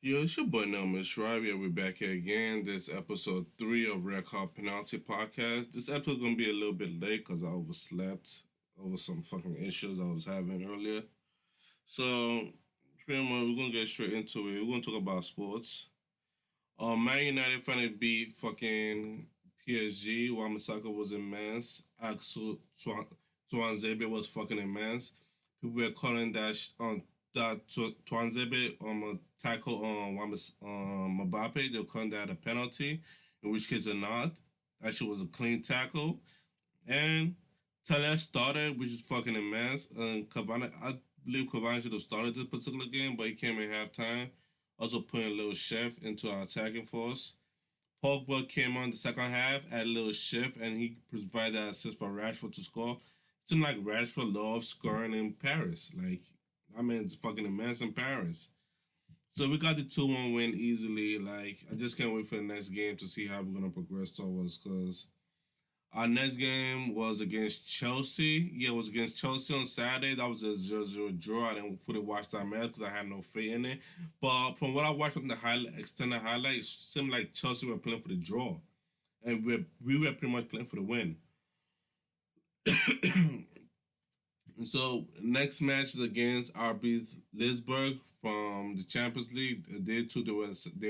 Yo, it's your boy Nelmus Robbie. We're back here again. This episode 3 of Red Card Penalty Podcast. This episode gonna be a little bit late because I overslept over some fucking issues I was having earlier. So pretty much we're gonna get straight into it. We're gonna talk about sports. Man United finally beat fucking PSG while Masaka was in Mans. Axel Tuanzebe was fucking in Mans. People were calling that Tuanzebe a tackle on Mbappe. They were calling that a penalty, in which case it's not. Actually, was a clean tackle. And Taylor started, which is fucking in Mans. And Cavani, I believe Cavani should have started this particular game, but he came in halftime, also putting a little chef into our attacking force. Pogba came on the second half, added a little shift, and he provided that assist for Rashford to score. It seemed like Rashford loves scoring in Paris. Like, I mean, it's fucking immense in Paris. So we got the 2-1 win easily. Like, I just can't wait for the next game to see how we're going to progress towards, because our next game was against Chelsea. Yeah, it was against Chelsea on Saturday. That was a 0-0 draw. I didn't fully watch that match because I had no faith in it. But from what I watched from the extended highlights, it seemed like Chelsea were playing for the draw. And we were pretty much playing for the win. And so next match is against RB Leipzig from the Champions League. They too they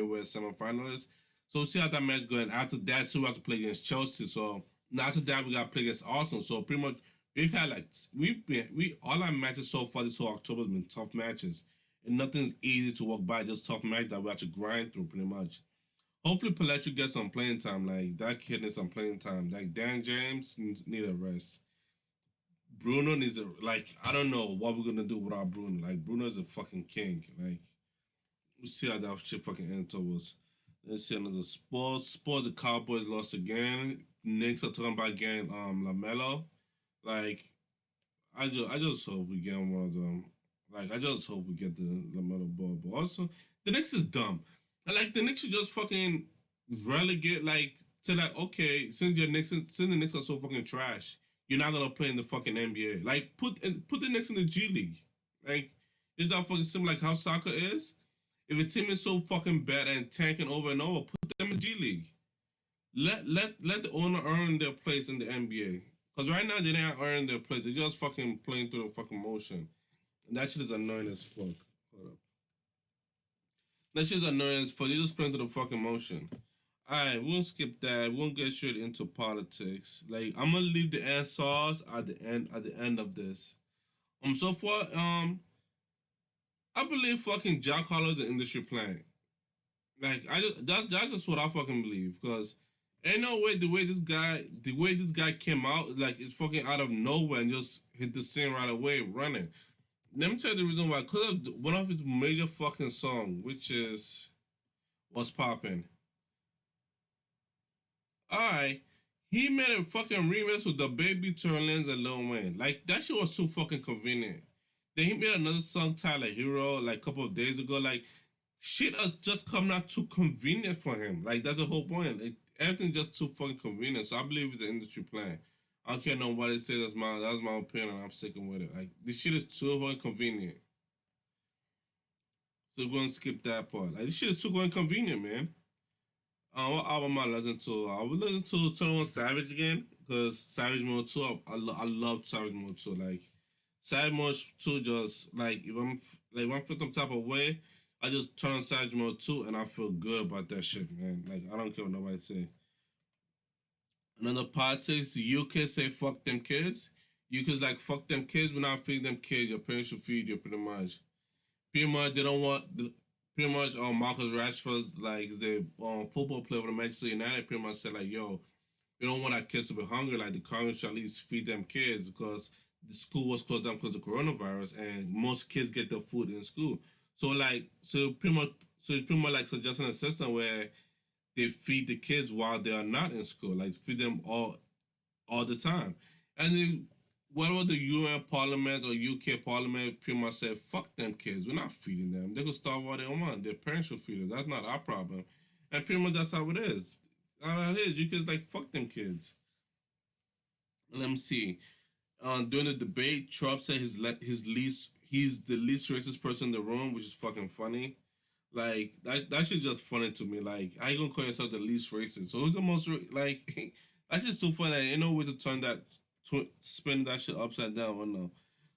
were semifinalists. So we'll see how that match going. After that, so we have to play against Chelsea. So after that, we got to play against Arsenal. So pretty much we've had like we all our matches so far this whole October have been tough matches, and nothing's easy to walk by. Just tough match that we have to grind through pretty much. Hopefully, Paletti gets some playing time. Like that kid needs some playing time. Like Dan James need a rest. Bruno needs a like. I don't know what we're gonna do without Bruno. Like Bruno is a fucking king. Like we'll see how that shit fucking ends towards. Let's see another sports. Sports. The Cowboys lost again. Knicks are talking about getting Lamelo. Like I just hope we get one of them. Like I just hope we get the Lamelo ball. But also the Knicks is dumb. Like the Knicks should just fucking relegate like to like okay since the Knicks are so fucking trash, you're not gonna play in the fucking NBA. Like put the Knicks in the G League. Like it's not fucking similar like how soccer is. If a team is so fucking bad and tanking over and over, put them in the G League. Let the owner earn their place in the NBA. Cause right now they didn't earn their place. They're just fucking playing through the fucking motion. And that shit is annoying as fuck. Hold up. That shit is annoying as fuck. They just playing through the fucking motion. Alright, we won't skip that. We won't get straight into politics. Like I'm gonna leave the answers at the end of this. So far, I believe fucking Jack Harlow is an industry plant. Like that's just what I fucking believe. Cause ain't no way the way this guy came out, like it's fucking out of nowhere and just hit the scene right away running. Let me tell you the reason why. Cause of one of his major fucking song, which is What's Poppin'. Alright. He made a fucking remix with the Baby Turlins and Lil Wayne. Like that shit was too fucking convenient. Then he made another song, Tyler Hero, like a couple of days ago. Like shit are just coming out too convenient for him. Like that's the whole point. Like, everything just too fucking convenient. So I believe it's an industry plan. I don't care nobody say that's my opinion. I'm sticking with it. Like this shit is too fucking convenient. So we're gonna skip that part. Like this shit is too fucking convenient, man. What album I listen to? I would listen to 21 Savage again because Savage Mode 2. I love Savage Mode 2. Like Savage Mode 2, just like if I'm feeling some type of way, I just turn on Savage Mode 2 and I feel good about that shit, man. Like I don't care what nobody say. Another politics, the UK say fuck them kids. UK's like fuck them kids, we're not feeding them kids. Your parents should feed you pretty much. Pretty much they don't want pretty much Marcus Rashford's like the football player for the Manchester United pretty much said like yo, we don't want our kids to be hungry. Like the government should at least feed them kids because the school was closed down because of coronavirus, and most kids get their food in school. So it's pretty much like suggesting a system where they feed the kids while they are not in school, like feed them all the time. And then whatever the UN Parliament or UK Parliament pretty much said, fuck them kids. We're not feeding them. They can starve what they want. Their parents should feed them. That's not our problem. And pretty much that's how it is. How it is. You kids like fuck them kids. Let me see. During the debate, Trump said he's the least racist person in the room, which is fucking funny. Like that shit just funny to me. Like how you gonna call yourself the least racist? So who's the most like? That's just so funny. That ain't no way to turn that spin that shit upside down. Or no.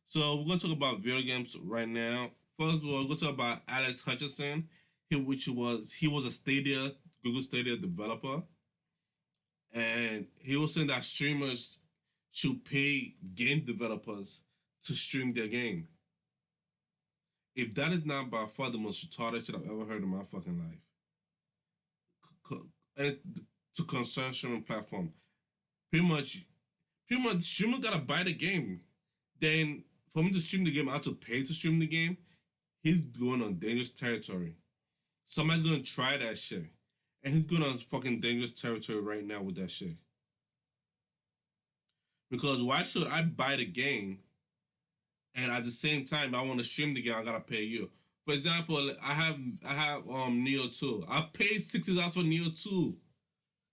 So we're gonna talk about video games right now. First of all, we're gonna talk about Alex Hutchinson. He was a Stadia Google Stadia developer, and he was saying that streamers should pay game developers to stream their game. If that is not by far the most retarded shit I've ever heard in my fucking life, and to concern streaming platform, pretty much, streamer gotta buy the game. Then for me to stream the game, I have to pay to stream the game. He's going on dangerous territory. Somebody's gonna try that shit, and he's going on fucking dangerous territory right now with that shit. Because why should I buy the game and at the same time I want to stream the game? I gotta pay you. For example, I have Neo 2. I paid $60 for Neo 2.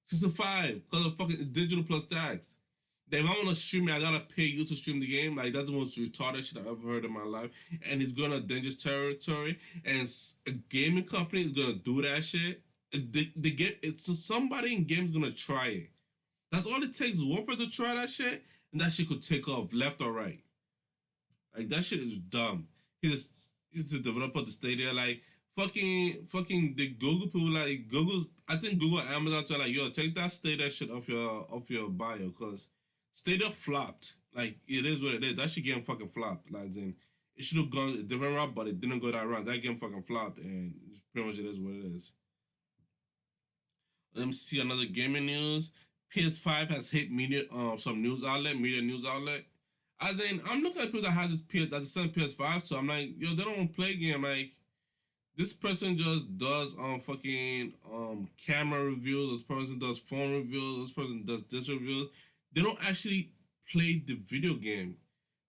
65 because of fucking digital plus tax. Then if I want to stream it, I gotta pay you to stream the game. Like that's the most retarded shit I've ever heard in my life. And it's gonna dangerous territory. And a gaming company is gonna do that shit. The game, it's so somebody in games gonna try it. That's all it takes. One person to try that shit, and that shit could take off left or right. Like that shit is dumb. He's a developer to stay there. Like fucking the Google people, like Google's. I think Google and Amazon are like, yo, take that Stadia shit off your bio, cause Stadia flopped. Like it is what it is. That shit game fucking flopped. Like in it should have gone a different route, but it didn't go that route. That game fucking flopped, and pretty much it is what it is. Let me see another gaming news. PS5 has hit some media news outlet. As in, I'm looking at people that has this PS that send PS5, so I'm like, yo, they don't play game. Like, this person just does fucking camera reviews. This person does phone reviews. This person does this reviews. They don't actually play the video game.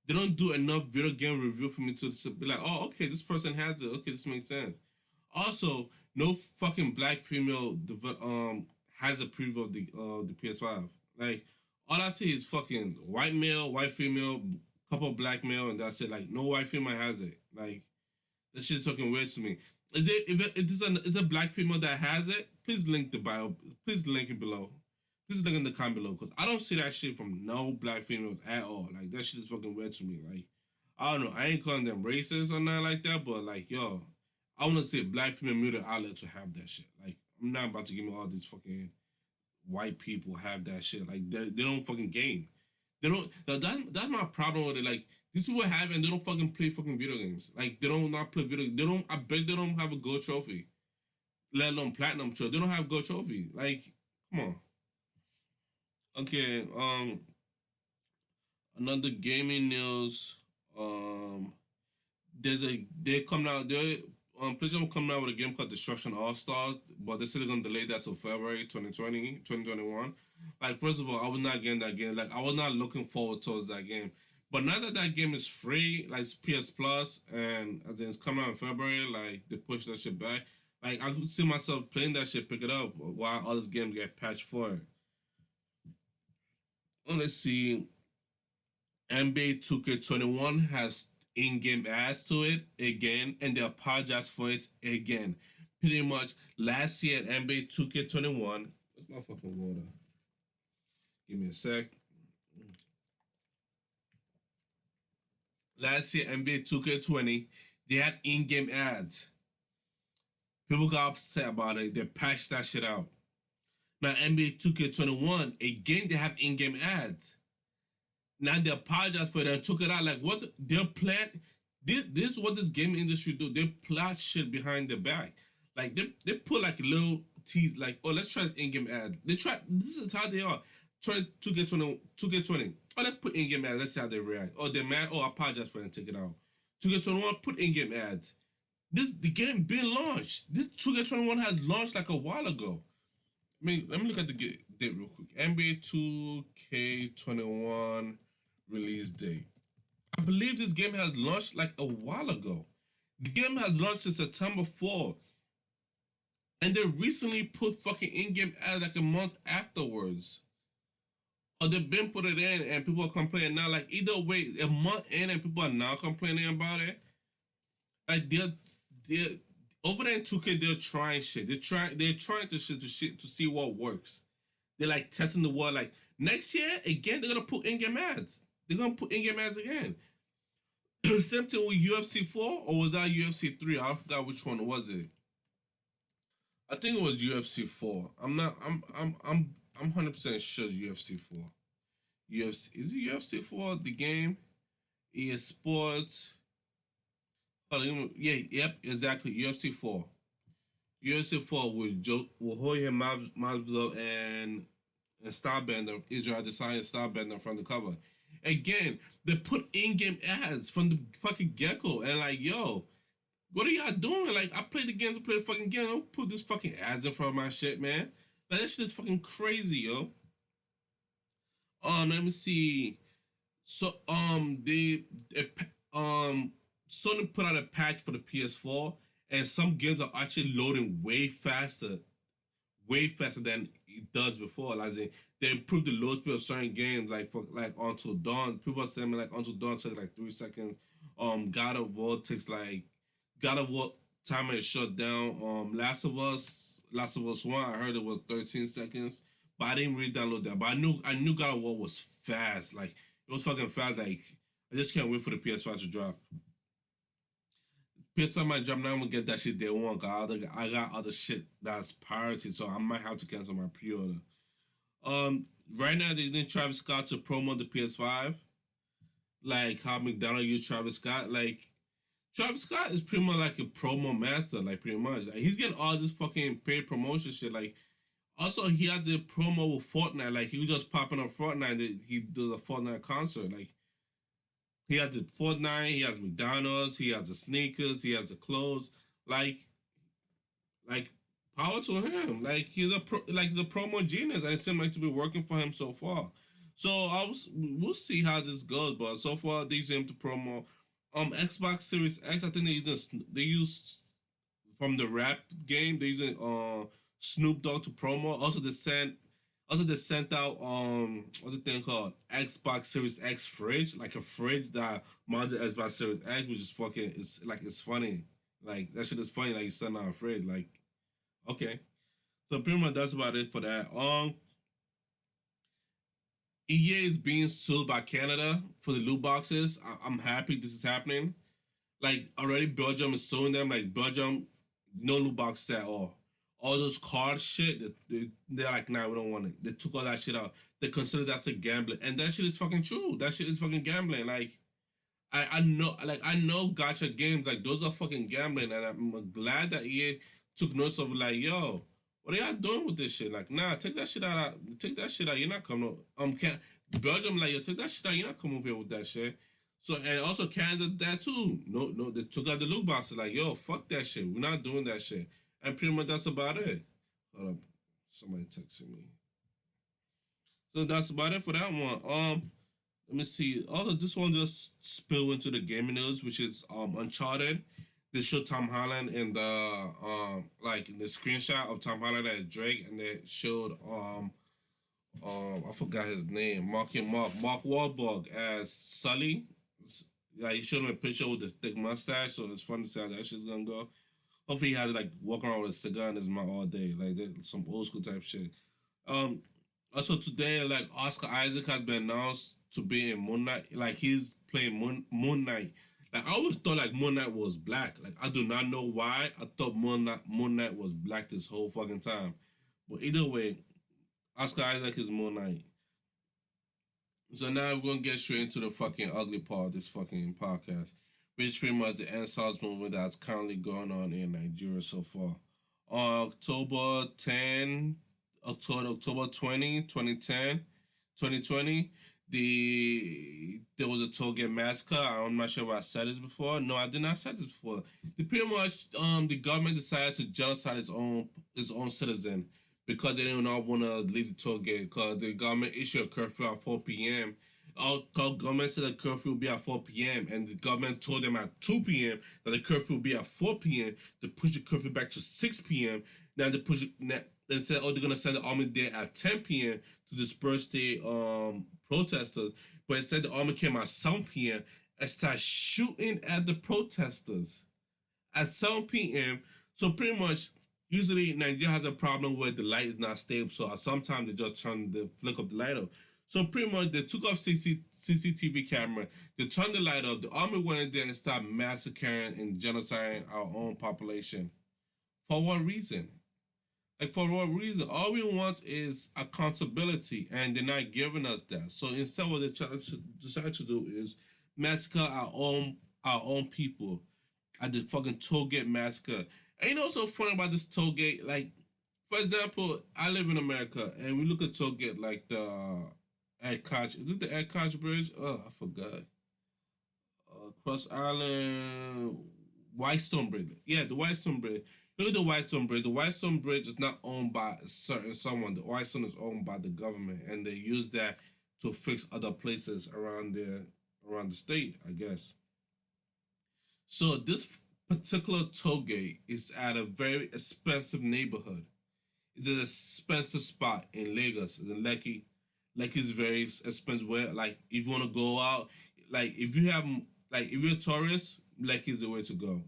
They don't do enough video game review for me to be like, oh, okay, this person has it. Okay, this makes sense. Also, no fucking black female has a preview of the PS5. Like all I see is fucking white male, white female, couple black male, and that's it. Like no white female has it. Like that shit's fucking weird to me. Is it if it is a black female that has it? Please link the bio. Please link it below. Please link in the comment below because I don't see that shit from no black females at all. Like that shit is fucking weird to me. Like I don't know. I ain't calling them racist or nothing like that, but like yo, I want to see a black female media outlet to have that shit. Like I'm not about to give me all these fucking white people have that shit. Like they don't fucking game. They don't. That's my problem with it. Like these people have it and they don't fucking play fucking video games. Like they don't not play video. They don't. I bet they don't have a gold trophy, let alone platinum trophy. They don't have gold trophy. Like come on. Okay. Another gaming news. They coming out. PlayStation coming out with a game called Destruction All Stars, but they're still gonna delay that till February 2021. Like first of all, I was not getting that game. Like I was not looking forward towards that game. But now that that game is free, like it's PS Plus, and I think it's coming out in February, like they push that shit back. Like I could see myself playing that shit, pick it up while all these games get patched for it. Well, let's see. NBA 2K21 has in-game ads to it again, and they apologize for it again. Pretty much last year at NBA 2K21, where's my fucking water? Give me a sec. Last year NBA 2K20, they had in-game ads. People got upset about it. They patched that shit out. Now NBA 2K21, again they have in-game ads. Now they apologize for it and took it out. Like what their plan? This is what this gaming industry do. They plot shit behind their back. Like they put like a little tease, like oh let's try this in-game ad. They try. This is how they are. Try 2K20. Oh let's put in-game ads. Let's see how they react. Oh they're mad. Oh I apologize for it and take it out. 2K21 put in-game ads. The game been launched. This 2K21 has launched like a while ago. I mean, let me look at the date real quick. NBA 2K21 release date. I believe this game has launched like a while ago. The game has launched in September 4. And they recently put fucking in-game ads like a month afterwards. Or they've been put it in and people are complaining now. Like either way, a month in and people are now complaining about it. Like they're over there in 2K, they're trying shit. They're trying to see what works. They're like testing the water. Like next year again, they're gonna put in-game ads. They're gonna put in-game ads again. Same thing with UFC 4, or was that UFC 3? I forgot which one was it. I think it was UFC 4. I'm not. I'm 100% sure it's UFC 4. UFC, is it UFC 4 the game? EA Sports. Oh, yeah, yep, exactly. UFC 4. UFC 4 with Jorge Masvidal and Starbender. Israel Adesanya Starbender from the cover. Again, they put in-game ads from the fucking get-go, and like, yo, what are y'all doing? Like, I play the games, I play the fucking game. Don't put this fucking ads in front of my shit, man. Like, that shit is fucking crazy, yo. Let me see. So, um, Sony put out a patch for the PS4, and some games are actually loading way faster than it does before. Like they improved the load speed of certain games, like for like Until Dawn. People are saying like Until Dawn takes like 3 seconds. God of War timer is shut down. Last of Us One, I heard it was 13 seconds, but I didn't really download that. But I knew God of War was fast. Like it was fucking fast. Like I just can't wait for the PS5 to drop. PS5 might drop now. I'm gonna get that shit day one. I got other shit that's priority, so I might have to cancel my pre-order. Right now they didn't Travis Scott to promo the PS5, like how McDonald used Travis Scott. Like Travis Scott is pretty much like a promo master, like pretty much. Like, he's getting all this fucking paid promotion shit. Like also he had the promo with Fortnite. Like he was just popping on Fortnite. He does a Fortnite concert. Like he has the Fortnite. He has McDonald's. He has the sneakers. He has the clothes. Like like power to him. Like he's a promo genius, and it seems like to be working for him so far. So we'll see how this goes, but so far they use him to promo. Xbox Series X, I think they use from the rap game. They using Snoop Dogg to promo. Also they sent out what the thing called Xbox Series X fridge, like a fridge that mounted Xbox Series X, which is fucking it's funny. Like that shit is funny. Like you send out a fridge. Like okay, so pretty much that's about it for that. EA is being sued by Canada for the loot boxes. I'm happy this is happening. Like already Belgium is suing them. Like Belgium, no loot boxes at all. All those card shit, they're like, nah, we don't want it. They took all that shit out. They consider that's a gambling, and that shit is fucking true. That shit is fucking gambling. Like I know gotcha games like those are fucking gambling, and I'm glad that EA took notes of like, yo, what are y'all doing with this shit? Like, nah, take that shit out. Take that shit out. You're not coming. Can Belgium like, yo, take that shit out. You're not coming over here with that shit. So and also Canada that too. No, no, they took out the loot boxes. Like, yo, fuck that shit. We're not doing that shit. And pretty much that's about it. Hold up, somebody texting me. So that's about it for that one. Let me see. All of this one just spill into the gaming news, which is Uncharted. They showed Tom Holland in the like in the screenshot of Tom Holland as Drake, and they showed I forgot his name, Mark Wahlberg as Sully. Yeah, he showed him a picture with this thick mustache, so it's fun to see how that shit's gonna go. Hopefully, he has like walk around with a cigar in his mouth all day, like some old school type shit. Um, Also today, like Oscar Isaac has been announced to be in Moon Knight. Like he's playing Moon Knight. Like I always thought like Moon Knight was black. Like I do not know why. I thought Moon Knight was black this whole fucking time. But either way, Oscar Isaac is Moon Knight. So now we're gonna get straight into the fucking ugly part of this fucking podcast, which is pretty much the NSAS movement that's currently going on in Nigeria so far. On October 20, 2010, 2020, there was a Toge massacre. I'm not sure if I said this before. No, I did not say this before. Pretty much the government decided to genocide its own citizen because they did not want to leave the toll gate because the government issued a curfew at 4 p.m. Our government said the curfew would be at 4 p.m. and the government told them at 2 p.m. that the curfew would be at 4 p.m. to push the curfew back to 6 p.m. Now they push it. They said, oh, they're gonna send the army there at 10 p.m. to disperse the protesters, but instead the army came at 7 p.m. and started shooting at the protesters at 7 p.m. So pretty much, usually Nigeria has a problem where the light is not stable. So sometimes they just turn the flick of the light off. So pretty much, they took off CCTV camera. They turned the light off. The army went in there and started massacring and genociding our own population. For what reason? Like, for what reason? All we want is accountability, and they're not giving us that. So instead, what they decide to do is massacre our own people at the fucking toll gate massacre. And you know what's so funny about this toll gate? Like, for example, I live in America, and we look at toll gate like the Ed Koch. Is it the Ed Koch Bridge? Oh, I forgot. Cross Island Whitestone Bridge. Yeah, the Whitestone Bridge. Look at the Whitestone Bridge. The Whitestone Bridge is not owned by a certain someone. The Whitestone is owned by the government, and they use that to fix other places around the state, I guess. So this particular toll gate is at a very expensive neighborhood. It's an expensive spot in Lagos, in Lekki. Lekki is very expensive. Where, like, if you want to go out, like, if you're a tourist, Lekki is the way to go.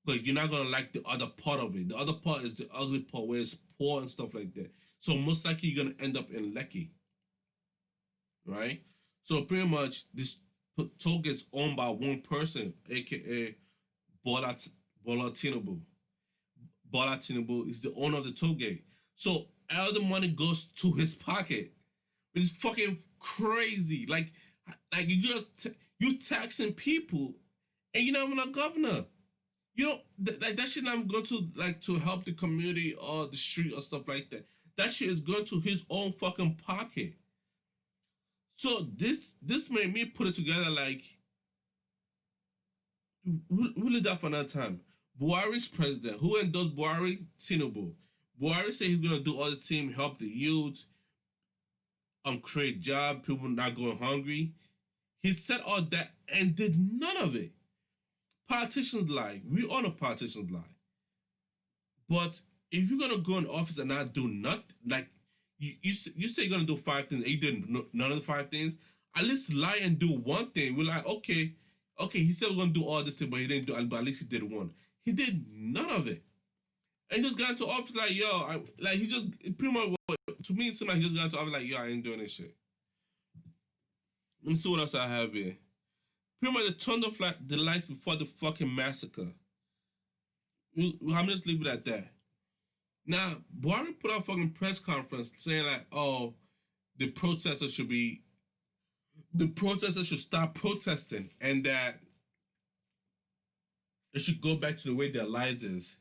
But you're not gonna like the other part of it. The other part is the ugly part where it's poor and stuff like that. So most likely you're gonna end up in Lekki, right? So pretty much this toll gets owned by one person, aka Bola Bola Tinubu. Bola Tinubu is the owner of the toll gate. So all the money goes to his pocket, which is fucking crazy. Like you taxing people, and you're not even a governor. You know, like that shit not going to like to help the community or the street or stuff like that. That shit is going to his own fucking pocket. So this made me put it together like we'll leave that for another time. Buhari's president, who endorsed Buhari? Tinubu. Buhari said he's gonna do all the team, help the youth, create job, people not going hungry. He said all that and did none of it. Politicians lie. We all know politicians lie. But if you're gonna go in office and not do nothing, like you say you're gonna do five things, and you did none of the five things, at least lie and do one thing. We're like, okay, he said we're gonna do all this thing, but he didn't do it, but at least he did one. He did none of it. And just got into office like, he just pretty much, to me, it seemed like he just got into office like, yo, I ain't doing this shit. Let me see what else I have here. Pretty much they turned off like the lights before the fucking massacre. I'm just leave it at that. Now, Buhari put out a fucking press conference saying like, oh, the protesters should be, the protesters should stop protesting, and that they should go back to the way their lives is.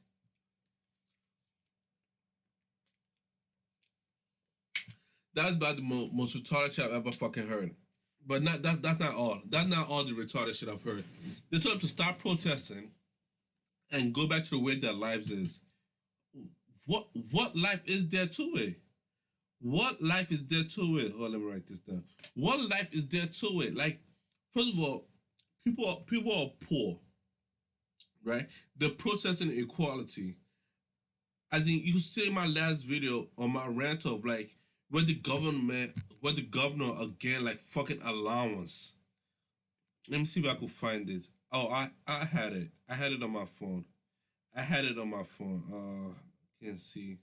That's about the most retarded shit I've ever fucking heard. But that's not all. That's not all the retarded shit I've heard. They told them to stop protesting and go back to the way their lives is. What life is there to it? What life is there to it? Hold on, let me write this down. What life is there to it? Like, first of all, people are poor, right? They're protesting equality. As in, you see my last video on my rant of like where the governor again like fucking allowance. Let me see if I could find it. Oh, I had it. I had it on my phone. I had it on my phone. Can't see.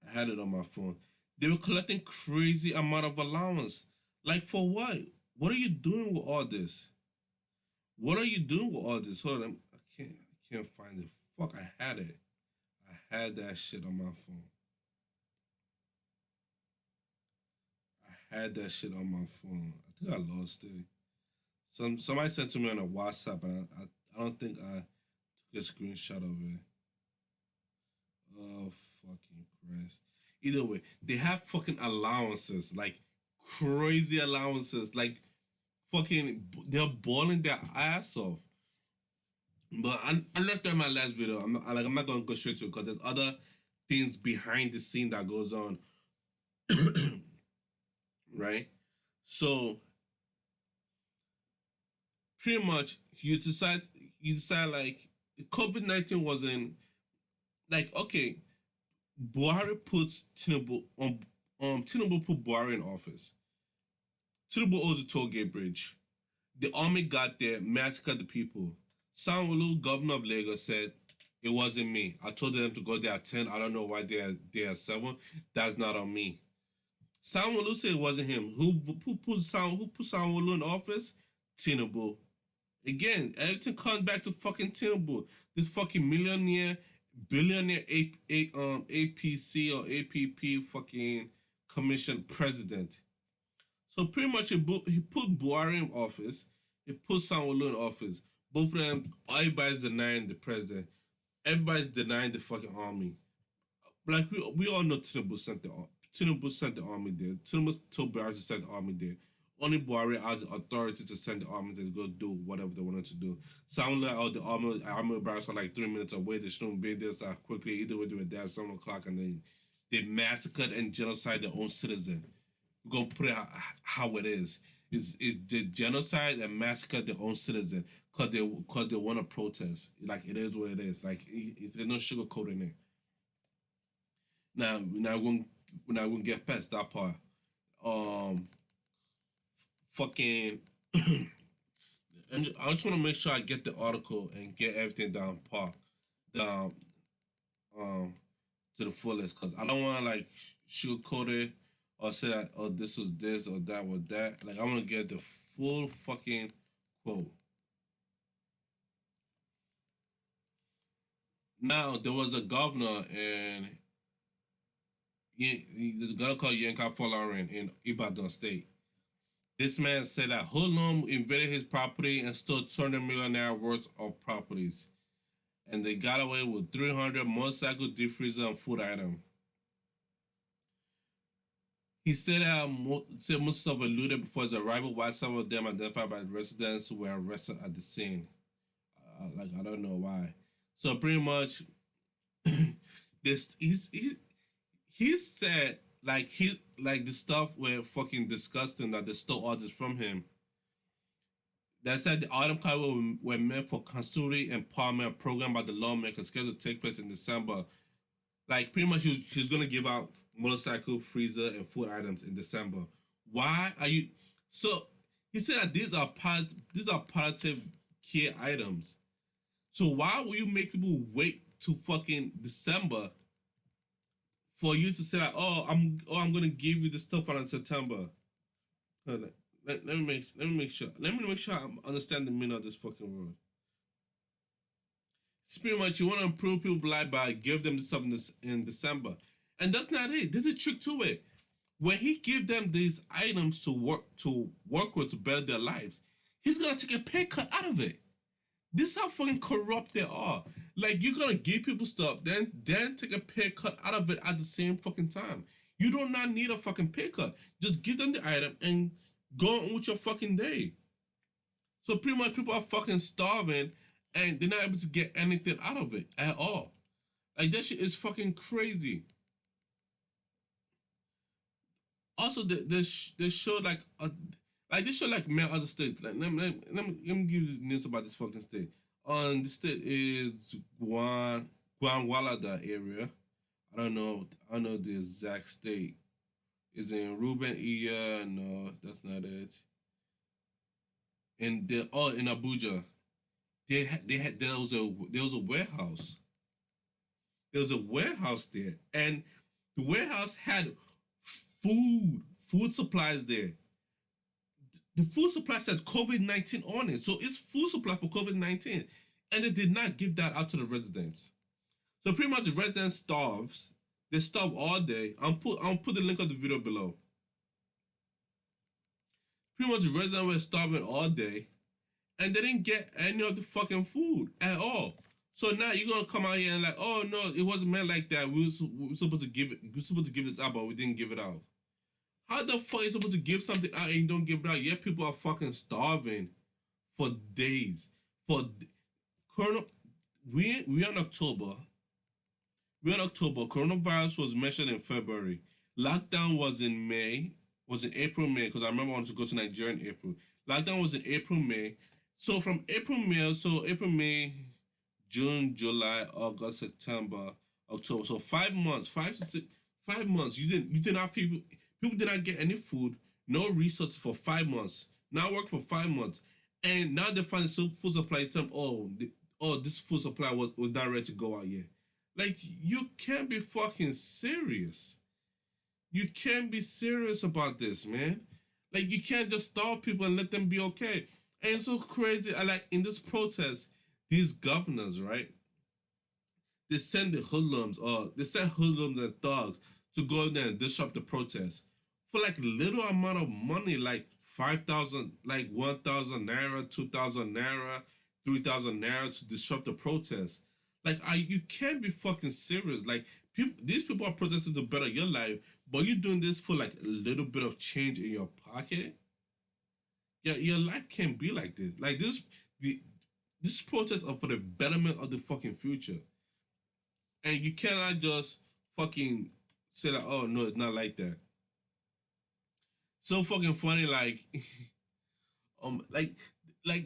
I had it on my phone. They were collecting crazy amount of allowance. Like, for what? What are you doing with all this? What are you doing with all this? Hold on. I can't find it. Fuck, I had it. I had that shit on my phone. I had that shit on my phone. I think I lost it. Somebody sent to me on a WhatsApp, and I don't think I took a screenshot of it. Oh, fucking Christ. Either way, they have fucking allowances, like crazy allowances, like fucking, they're balling their ass off. But I'm not doing my last video. I'm not gonna go straight to it because there's other things behind the scene that goes on, right? So pretty much you decide like COVID-19 wasn't like, okay, Buhari puts Tinubu on Tinubu put Buhari in office. Tinubu owns the toll gate bridge. The army got there, massacred the people. Sanwo-Olu, governor of Lagos, said it wasn't me. I told them to go there at 10. I don't know why they're at 7. That's not on me. Sanwo-Olu said it wasn't him. Who put Sanwo-Olu in office? Tinubu. Again, everything comes back to fucking Tinubu. This fucking millionaire, billionaire APC or APP fucking commission president. So pretty much he put Buhari in office. He put Sanwo-Olu in office. Both of them, everybody's denying the president. Everybody's denying the fucking army. Like we all know Tinubu sent the army there. Tinubu told Buhari to send the army there. Only Buhari has the authority to send the army to go do whatever they wanted to do. Sound like all the army barracks are like 3 minutes away. They shouldn't be there so quickly. Either way, they were there at 7 o'clock and then they massacred and genocide their own citizen. We're gonna put it how it is. It's the genocide and massacre their own citizen because they want to protest. Like it is what it is. Like there's no sugarcoating it. Now we're gonna get past that part. Um, fucking. I just want to make sure I get the article and get everything down um to the fullest because I don't want to like sugarcoat it or say that oh this was this or that was that. Like I want to get the full fucking quote. Now there was a governor and there's a governor called Yinka Folarin in Ibadan State. This man said that hoodlum invaded his property and stole 200 million naira worth of properties, and they got away with 300 motorcycle, deep freezer, and food items. He said that most of them looted before his arrival, while some of them identified by the residents who were arrested at the scene. Like I don't know why. So pretty much, this he said like the stuff were fucking disgusting that they stole all this from him. That said the item cards were meant for constituency empowerment program by the lawmakers scheduled to take place in December. Like pretty much he's gonna give out motorcycle, freezer, and food items in December. Why are you so he said that these are palliative care items. So why will you make people wait to fucking December for you to say like, I'm gonna give you the stuff out in September? Hold on. Let me make sure. Let me make sure I understand the meaning of this fucking word. It's pretty much you want to improve people's life by give them something in December, and that's not it. There's a trick to it. When he give them these items to work with to better their lives, he's gonna take a pay cut out of it. This is how fucking corrupt they are. Like you're gonna give people stuff, then take a pay cut out of it at the same fucking time. You do not need a fucking pay cut. Just give them the item and go on with your fucking day. So pretty much people are fucking starving and they're not able to get anything out of it at all. Like that shit is fucking crazy. Also, they show like they show like many other states. Like let me give you the news about this fucking state. The state is Guanwalada area. I don't know the exact state. Is in Ruben Iya. No, that's not it. And they in Abuja. They had there was a warehouse. There was a warehouse there, and the warehouse had food supplies there. The food supply said COVID-19 on it, so it's food supply for COVID-19, and they did not give that out to the residents. So pretty much the residents starves. They starve all day. I'll put the link of the video below. Pretty much the residents were starving all day, and they didn't get any of the fucking food at all. So now you're gonna come out here and like, oh no, it wasn't meant like that. We were supposed to give it. We were supposed to give it out, but we didn't give it out. How the fuck are you supposed to give something out and you don't give it out? Yet people are fucking starving for days. Corona, we on October. We're in October. Coronavirus was mentioned in February. Lockdown was in May. Was in April, May, because I remember I wanted to go to Nigeria in April. Lockdown was in April, May. So from April, May, June, July, August, September, October. So 5 months, 5 to 6, 5 months. You did not people did not get any food, no resources for 5 months. Now work for 5 months. And now they find food supply system. Oh, this food supply was not ready to go out yet. Like you can't be fucking serious. You can't be serious about this, man. Like you can't just stop people and let them be okay. And it's so crazy. I like in this protest, these governors, right? They send the hoodlums or they send hoodlums and thugs to go in there and disrupt the protest for like little amount of money, like 5,000, like 1,000 naira, 2,000 naira, 3,000 naira to disrupt the protest. Like, you can't be fucking serious. Like, these people are protesting to better your life, but you're doing this for like a little bit of change in your pocket. Yeah, your life can't be like this. Like this protests are for the betterment of the fucking future. And you cannot just fucking say like, oh no, it's not like that. So fucking funny, like, like,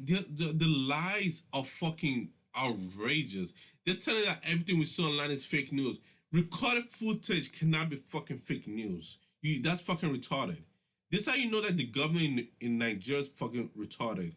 the lies are fucking outrageous. They're telling that everything we see online is fake news. Recorded footage cannot be fucking fake news. That's fucking retarded. This is how you know that the government in Nigeria is fucking retarded.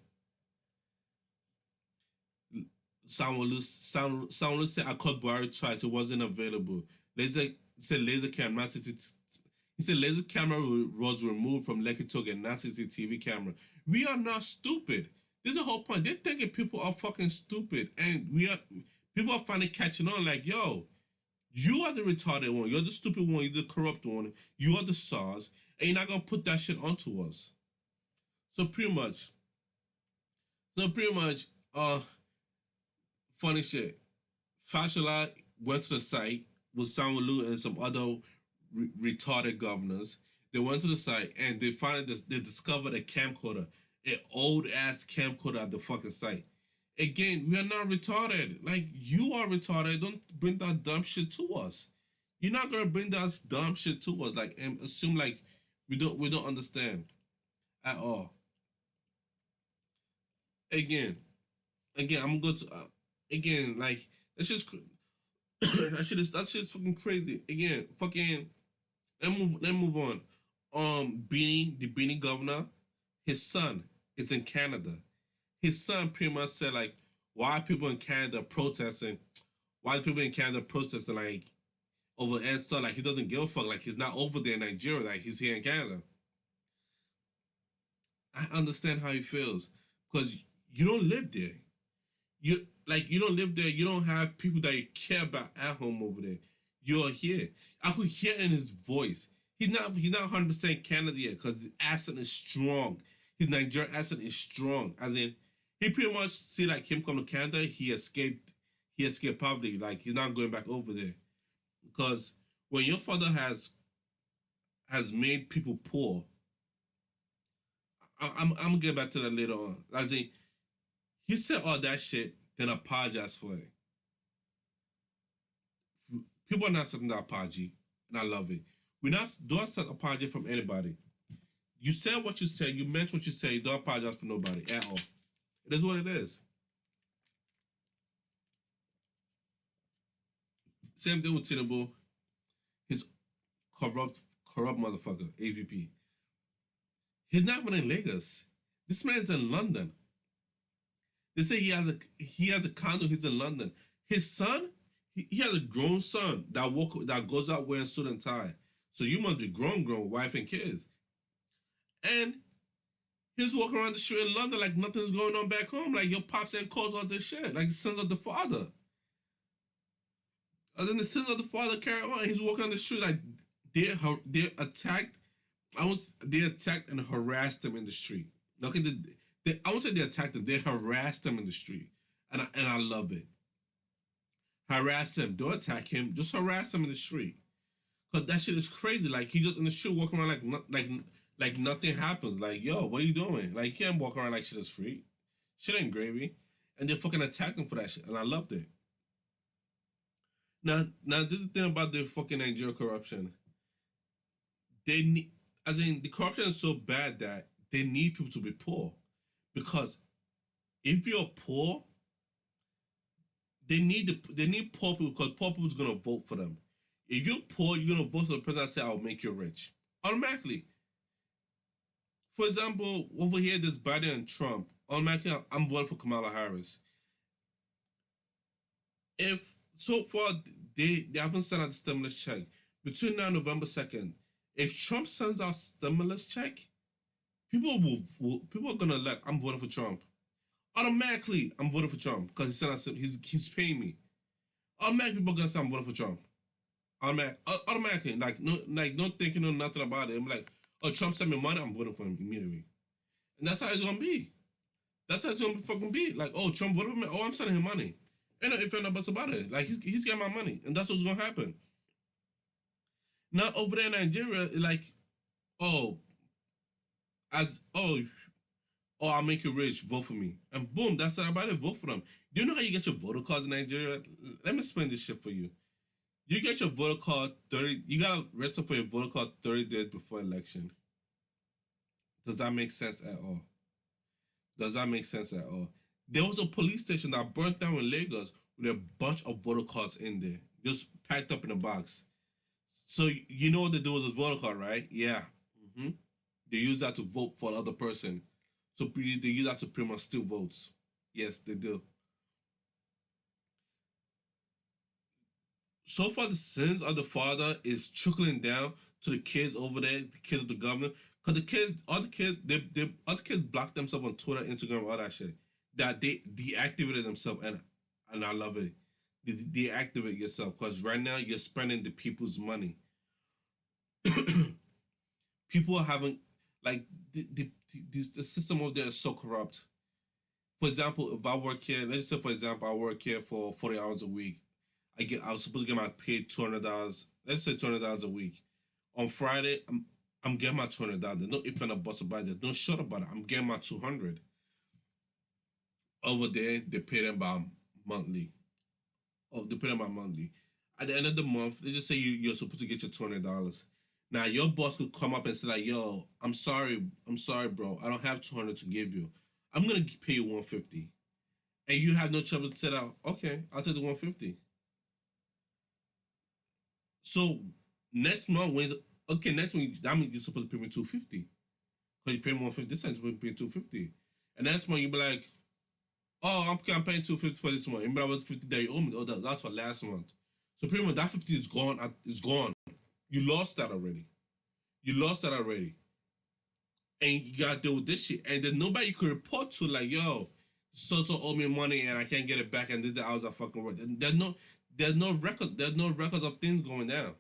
Someone said I called Buhari twice. It wasn't available. Laser said laser camera. He said laser camera was removed from Lekki Toge, not CCTV camera. We are not stupid. There's a whole point. They're thinking people are fucking stupid, and people are finally catching on. Like, yo, you are the retarded one. You're the stupid one. You're the corrupt one. You are the SARS, and you're not gonna put that shit onto us. So pretty much, so pretty much, funny shit. Fashola went to the site with Sanwo-Olu and some other retarded governors. They went to the site and they found this. They discovered a camcorder, an old ass camcorder at the fucking site. Again, we are not retarded. Like you are retarded. Don't bring that dumb shit to us. You're not gonna bring that dumb shit to us. Like and assume like we don't understand at all. Again, again, I'm going to again like that's just that shit's fucking crazy. Again, fucking let's move on. The Beanie governor, his son is in Canada. His son pretty much said like, why are people in Canada protesting? Why are people in Canada protesting like over answer? Like he doesn't give a fuck. Like he's not over there in Nigeria. Like he's here in Canada. I understand how he feels because you don't live there. You don't live there. You don't have people that you care about at home over there. You're here. I could hear in his voice. He's not 100% Canada yet because his accent is strong. His Nigerian accent is strong. As in, he pretty much see like him come to Canada. He escaped poverty. Like he's not going back over there because when your father has made people poor, I'm gonna get back to that later on. As in, he said all that shit, then apologize for it. People are not accepting that apology, and I love it. We not don't accept apology from anybody. You said what you said, you meant what you said, you don't apologize for nobody at all. It is what it is. Same thing with Tinubu. His corrupt, corrupt motherfucker, APP. He's not even in Lagos. This man's in London. They say he has a condo. He's in London. His son, he has a grown son that goes out wearing suit and tie. So you must be grown, wife and kids. And he's walking around the street in London like nothing's going on back home. Like your pops and calls all this shit. Like the sons of the father. As in the sins of the father carry on. He's walking on the street like they attacked. They attacked and harassed him in the street. Okay, I won't say they attacked him. They harassed him in the street, and I love it. Harass him. Don't attack him. Just harass him in the street. Cause that shit is crazy. Like he just in the street walking around like nothing happens. Like yo, what are you doing? Like you can't walk around like shit is free. Shit ain't gravy. And they fucking attacked him for that shit, and I loved it. Now this is the thing about the fucking Nigeria corruption. They need, as in the corruption is so bad that they need people to be poor, because if you're poor, they need poor people because poor people's gonna vote for them. If you're poor, you're gonna vote for the president and say, "I'll make you rich," automatically. For example, over here, there's Biden and Trump. automatically I'm voting for Kamala Harris. If so far they haven't sent out the stimulus check between now and November 2nd. If Trump sends out stimulus check, people are gonna like I'm voting for Trump. Automatically, I'm voting for Trump because he's paying me. Automatically, people are gonna say I'm voting for Trump. Automatically, like no thinking or nothing about it. I'm like, oh, Trump sent me money, I'm voting for him immediately, and that's how it's gonna be. That's how it's gonna fucking be. Like, oh, Trump voted for me. Oh, I'm sending him money. And if no buts about it, like he's getting my money, and that's what's gonna happen. Now over there in Nigeria, like, oh, as oh, I'll make you rich, vote for me. And boom, that's how about it, vote for them. Do you know how you get your voter cards in Nigeria? Let me explain this shit for you. You get your voter card 30, you gotta register for your voter card 30 days before election. Does that make sense at all? Does that make sense at all? There was a police station that burnt down in Lagos with a bunch of voter cards in there, just packed up in a box. So you know what they do with the voter card, right? Yeah. hmm They use that to vote for the other person. So they use that to pretty much steal votes. Yes, they do. So far, the sins of the father is trickling down to the kids over there, the kids of the governor. Cause the kids, all the kids, they other kids block themselves on Twitter, Instagram, all that shit. That they deactivated themselves, and I love it. Deactivate yourself, cause right now you're spending the people's money. People are having like the system over there is so corrupt. For example, if I work here, let's say for example I work here for 40 hours a week. I was supposed to get my paid $200. Let's say $200 a week. On Friday, I'm getting my $200. There's no if and a bus about it. No shut about it. I'm getting my 200. Over there, they pay them by monthly. Oh, they pay them by monthly. At the end of the month, they just say you're supposed to get your $200. Now your boss could come up and say like, "Yo, I'm sorry, bro. I don't have 200 to give you. I'm gonna pay you 150." And you have no trouble to say that. Okay, I'll take the 150. So next month when okay, next month that means you're supposed to pay me 250. Because you pay me 150 this time, you're supposed to pay 250. And next month you'll be like, oh, I'm paying 250 for this month. Remember about 50 that you owe me? Oh, that's for last month. So pretty much that 50 is gone. It's gone. You lost that already. You lost that already. And you gotta deal with this shit. And then nobody you could report to like, yo, so owe me money and I can't get it back and this the hours I fucking work. There's no records. There's no records of things going down.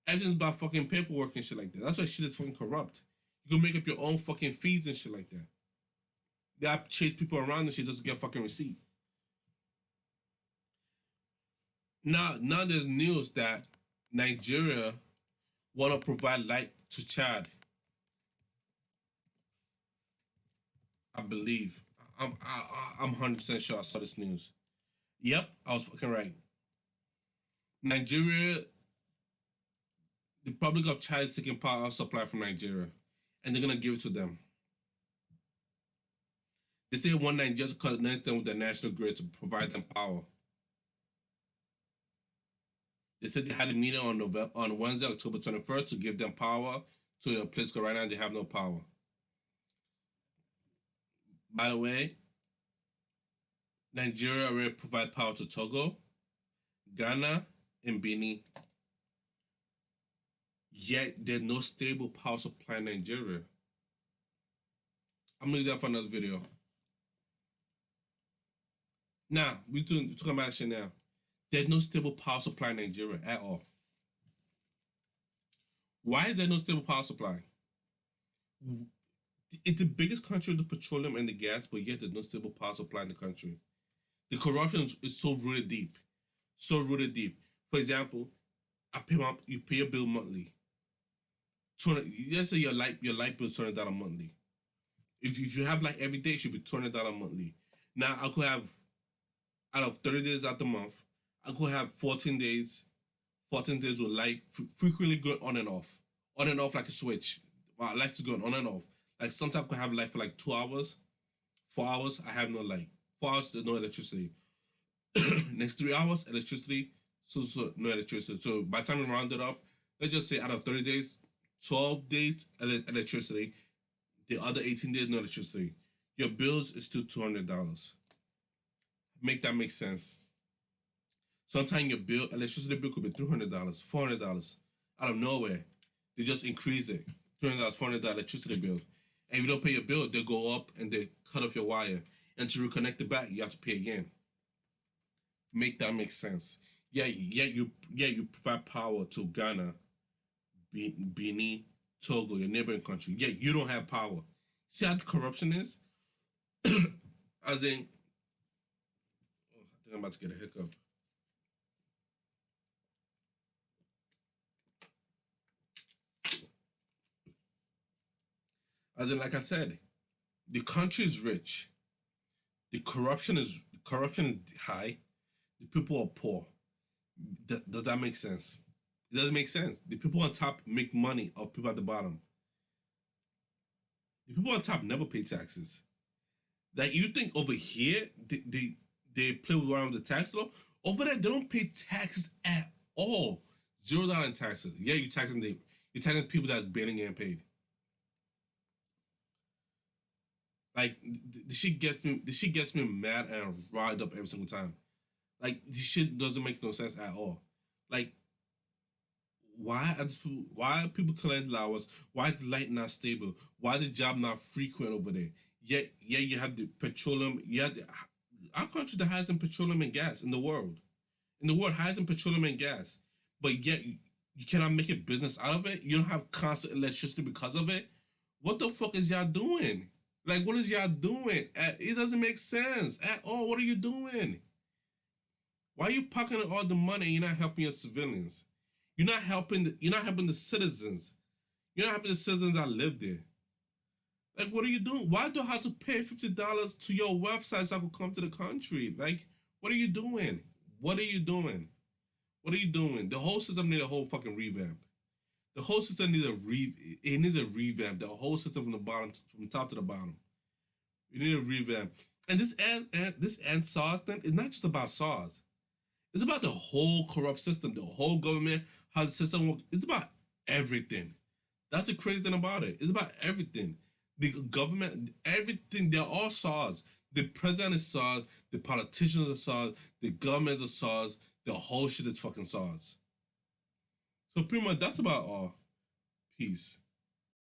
Everything's about fucking paperwork and shit like that. That's why shit is fucking corrupt. You can make up your own fucking fees and shit like that. You gotta chase people around and shit just to get fucking receipt. Now there's news that Nigeria wanna provide light to Chad. I believe. I'm 100% sure I saw this news. Yep, I was fucking right. Nigeria, the Republic of Chad is taking power supply from Nigeria, and they're gonna give it to them. They say one Nigeria to connect them with the national grid to provide them power. They said they had a meeting on Wednesday, October 21st, to give them power to a place because right now they have no power. By the way, Nigeria already provide power to Togo, Ghana, and Benin. Yet there's no stable power supply in Nigeria. I'm gonna leave that for another video. Now, we're talking about shit now. There's no stable power supply in Nigeria at all. Why is there no stable power supply? It's the biggest country with the petroleum and the gas, but yet there's no stable power supply in the country. The corruption is so rooted deep. So rooted deep. For example, you pay your bill monthly. 200, let's say your light bill is $200 monthly. If you have like every day, it should be $200 monthly. Now I could have out of 30 days out the month, I could have 14 days. 14 days with light frequently going on and off like a switch. My lights is going on and off. Like sometimes I could have light for like 2 hours, 4 hours. I have no light. 4 hours, there's no electricity. Next 3 hours, electricity. So no electricity. So by the time we round it off, let's just say out of 30 days, 12 days electricity. The other 18 days no electricity. Your bills is still $200. Make that make sense. Sometimes your bill, electricity bill could be $300, $400 out of nowhere. They just increase it. $300, $400 electricity bill. And if you don't pay your bill, they go up and they cut off your wire. And to reconnect it back, you have to pay again. Make that make sense. You provide power to Ghana, Benin, Togo, your neighboring country. Yeah, you don't have power. See how the corruption is? As in, oh, I think I'm about to get a hiccup. As in, like I said, the country is rich. The corruption is high. The people are poor. Does that make sense? It doesn't make sense. The people on top make money off people at the bottom. The people on top never pay taxes. Like you think over here they play around with the tax law. Over there they don't pay taxes at all. $0 in taxes. Yeah, you're taxing people that's barely getting paid. Like the shit gets me mad and riled up every single time. Like this shit doesn't make no sense at all. Like why are people collecting hours? Why is the light not stable? Why is the job not frequent over there? Yet you have the petroleum. Our country the highest in petroleum and gas in the world. In the world, highest in petroleum and gas. But yet you cannot make a business out of it. You don't have constant electricity because of it. What the fuck is y'all doing? Like what is y'all doing? It doesn't make sense at all. What are you doing? Why are you pocketing all the money and you're not helping your civilians? You're not helping the citizens. You're not helping the citizens that live there. Like, what are you doing? Why do I have to pay $50 to your website so I could come to the country? Like, what are you doing? What are you doing? What are you doing? The whole system needs a whole fucking revamp. The whole system needs it needs a revamp. The whole system from top to the bottom. You need a revamp. And this SARS thing is not just about SARS. It's about the whole corrupt system, the whole government, how the system works. It's about everything. That's the crazy thing about it. It's about everything. The government, everything, they're all SARS. The president is SARS, the politicians are SARS, the governments are SARS, the whole shit is fucking SARS. So pretty much that's about all. Peace.